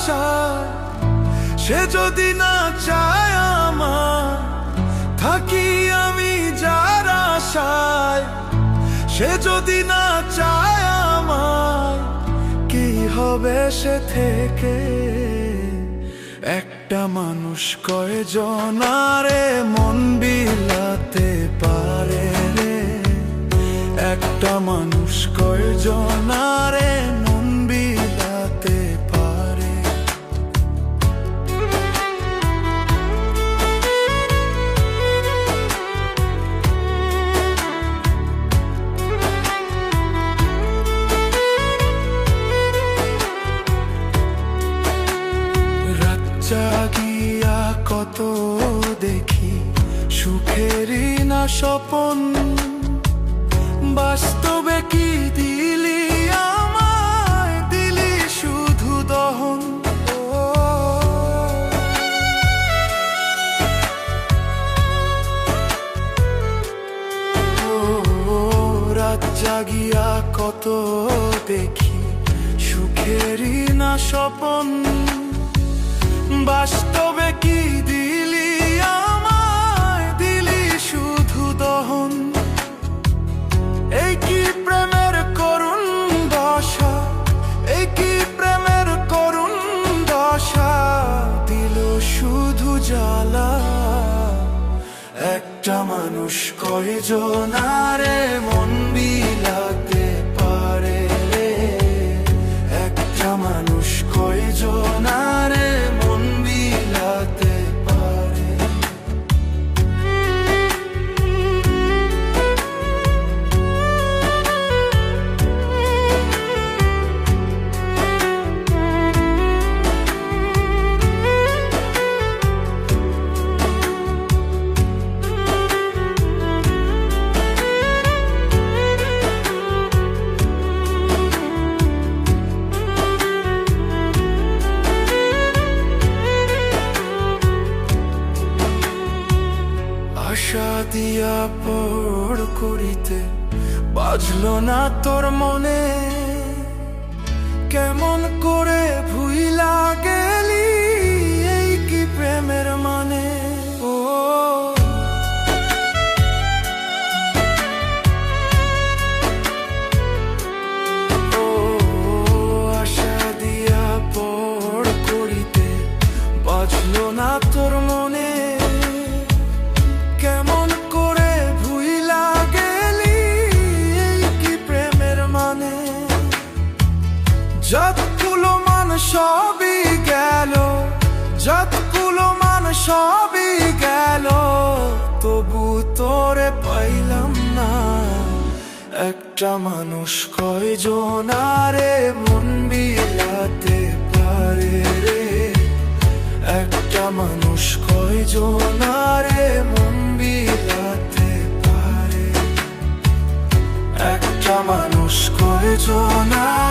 আশায়, সে যদি না চায় আমার থাকি আমি যার আশায়, সে যদি না চায় আমার কি হবে সে থেকে? একটা মানুষ কয়জনারে মন বিলাতে পারে রে, একটা মানুষ কয়জনারে মন বিলাতে পারে। রাত জাগিয়া কত দেখি সুখেরই না স্বপন, বাস্তবে কি দিলি আমায়, দিলি শুধু দহন। রাত জাগিয়া কত দেখি সুখেরই না স্বপন, বাস্তবে কি দিলি আমায়, দিলি শুধু দহন। এই কি প্রেমের করুণ দশা, এই কি প্রেমের করুণ দশা, দিল শুধু জ্বালা। একটা মানুষ কয়জনারে মন বিলাতে পারে রে, একটা মানুষ কয়জনারে মন বিলাতে পারে। আশা দিয়া পড় করিতে বাজলো না তোর মনে, কেমন করে ভুইলা গেলি এই কি প্রেমের মানে। ও আশা দিয়া পড় করিতে বাজলো না তোর মনে, কেমন করে ভুইলা গেলি এই কি প্রেমের মানে। যতগুলো মান সবই গেল, যতগুলো মান সবই গেল, তবু তোরে পাইলাম না। একটা মানুষ কয়জনারে মন বিলাতে পারে রে, একটা মানুষ কয়জনারে মন বিলাতে পারে, একটা মানুষ কয়জনারে